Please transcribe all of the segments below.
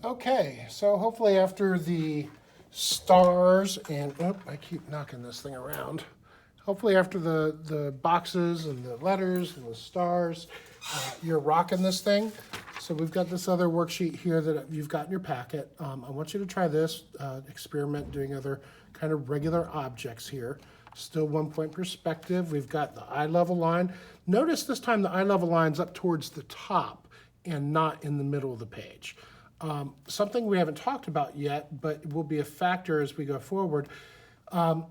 Okay, so hopefully after the stars and, oh, I keep knocking this thing around. Hopefully after the boxes and the letters and the stars, you're rocking this thing. So we've got this other worksheet here that you've got in your packet. I want you to try this, experiment doing other kind of regular objects here. Still 1 point perspective. We've got the eye level line. Notice this time the eye level line's up towards the top and not in the middle of the page. Something we haven't talked about yet, but will be a factor as we go forward,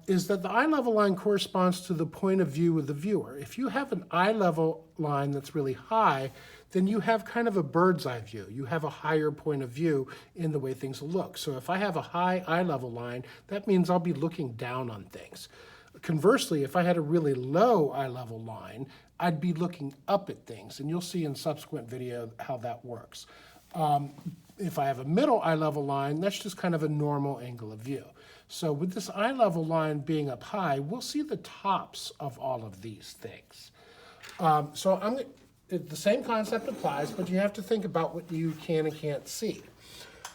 is that the eye level line corresponds to the point of view of the viewer. If you have an eye level line that's really high, then you have kind of a bird's eye view. You have a higher point of view in the way things look. So if I have a high eye level line, that means I'll be looking down on things. Conversely, if I had a really low eye level line, I'd be looking up at things, and you'll see in subsequent video how that works. If I have a middle eye level line, that's just kind of a normal angle of view. So with this eye level line being up high, we'll see the tops of all of these things. The same concept applies, but you have to think about what you can and can't see.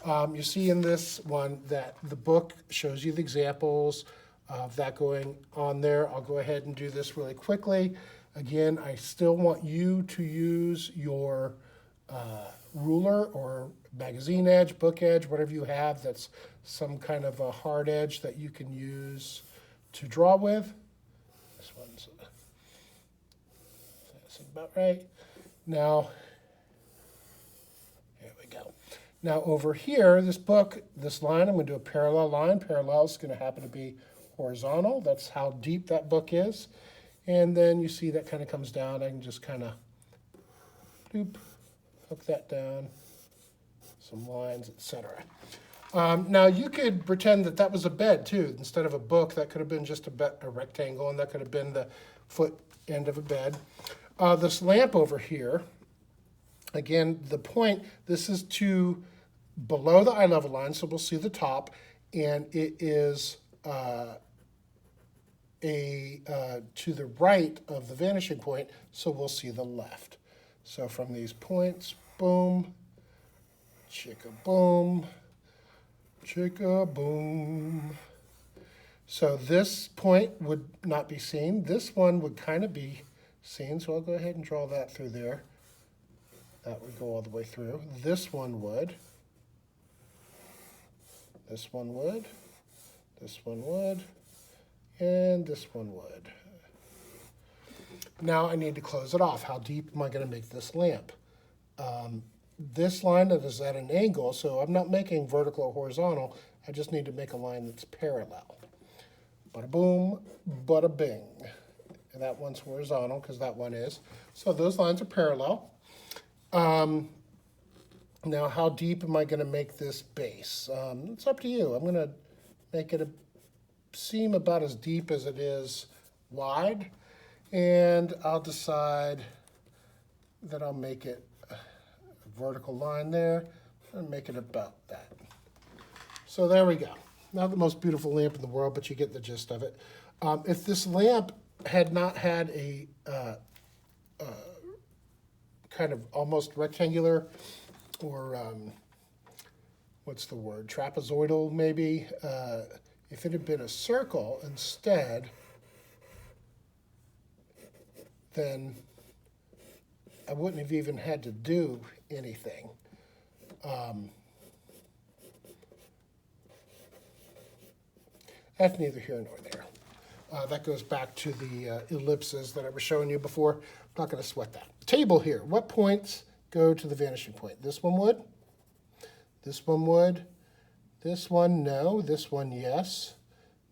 You see in this one that the book shows you the examples of that going on there. I'll go ahead and do this really quickly. Again, I still want you to use your ruler or magazine edge, book edge, whatever you have that's some kind of a hard edge that you can use to draw with. This one's that's about right. Now, here we go. Now over here, this book, this line, I'm going to do a parallel line. Parallel is going to happen to be horizontal. That's how deep that book is. And then you see that kind of comes down. I can just kind of doop, hook that down, some lines, etc. Now you could pretend that that was a bed too. Instead of a book, that could have been just a rectangle, and that could have been the foot end of a bed. This lamp over here, again, the point, this is to below the eye level line, so we'll see the top, and it is to the right of the vanishing point, so we'll see the left. So from these points, boom, chicka boom, chicka boom. So this point would not be seen. This one would kind of be seen, so I'll go ahead and draw that through there. That would go all the way through. This one would. This one would. This one would. And this one would. Now I need to close it off. How deep am I going to make this lamp? This line is at an angle, so I'm not making vertical or horizontal. I just need to make a line that's parallel. Bada boom, bada bing. And that one's horizontal because that one is. So those lines are parallel. Now how deep am I going to make this base? It's up to you. I'm going to make it seem about as deep as it is wide. And I'll decide that I'll make it a vertical line there and make it about that. So there we go. Not the most beautiful lamp in the world, but you get the gist of it. If this lamp had not had a kind of almost rectangular or what's the word, trapezoidal maybe, if it had been a circle instead, then I wouldn't have even had to do anything. That's neither here nor there. That goes back to the ellipses that I was showing you before. I'm not going to sweat that. Table here. What points go to the vanishing point? This one would. This one would. This one, no. This one, yes.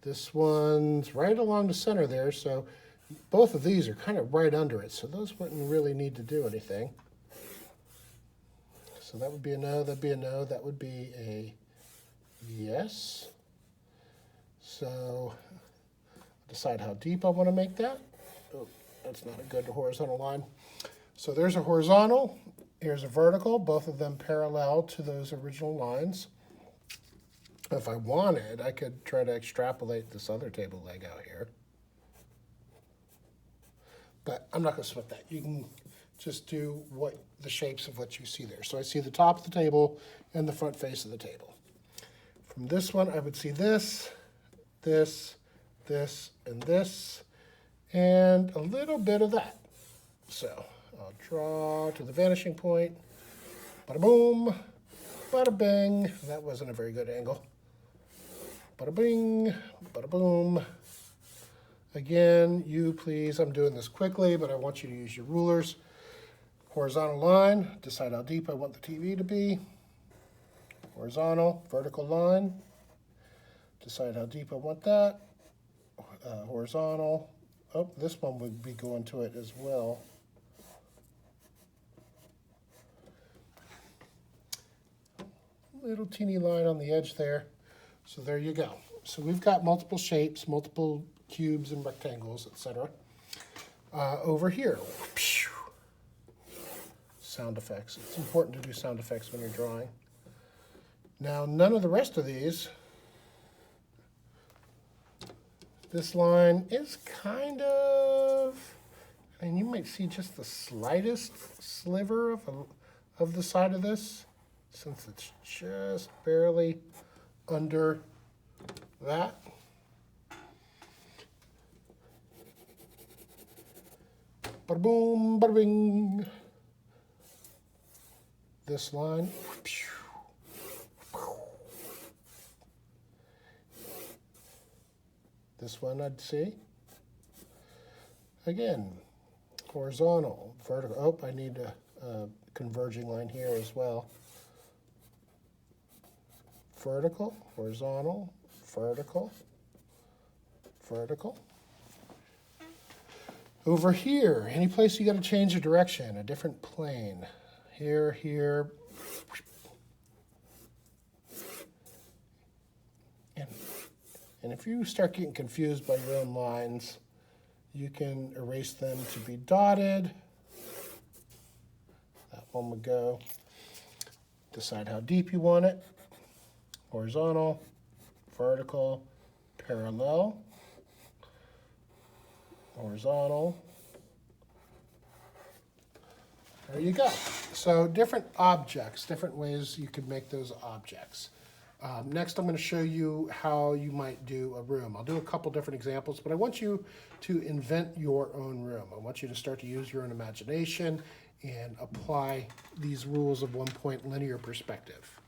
This one's right along the center there, so both of these are kind of right under it, so those wouldn't really need to do anything. So that would be a no, that'd be a no, that would be a yes. So decide how deep I want to make that. Oh, that's not a good horizontal line. So there's a horizontal, here's a vertical, both of them parallel to those original lines. If I wanted, I could try to extrapolate this other table leg out here. But I'm not going to sweat that. You can just do the shapes of what you see there. So I see the top of the table and the front face of the table. From this one, I would see this, this, this, and this, and a little bit of that. So I'll draw to the vanishing point. Bada boom, bada bing. That wasn't a very good angle. Bada bing, bada boom. Again, you please, I'm doing this quickly, but I want you to use your rulers. Horizontal line, decide how deep I want the TV to be. Horizontal, vertical line, decide how deep I want that. Horizontal, oh, this one would be going to it as well. Little teeny line on the edge there. So there you go. So we've got multiple shapes, multiple cubes and rectangles, etc. Over here, sound effects. It's important to do sound effects when you're drawing. Now, none of the rest of these, this line is kind of, and you might see just the slightest sliver of the side of this, since it's just barely under that. Bada boom, bada bing. This line. This one I'd see. Again, horizontal, vertical. Oh, I need a converging line here as well. Vertical, horizontal, vertical, vertical. Over here, any place you got to change the direction, a different plane. Here, here. And if you start getting confused by your own lines, you can erase them to be dotted. That one would go. Decide how deep you want it. Horizontal, vertical, parallel, horizontal. There you go. So different objects, different ways you could make those objects. Next, I'm going to show you how you might do a room. I'll do a couple different examples, but I want you to invent your own room. I want you to start to use your own imagination and apply these rules of one-point linear perspective.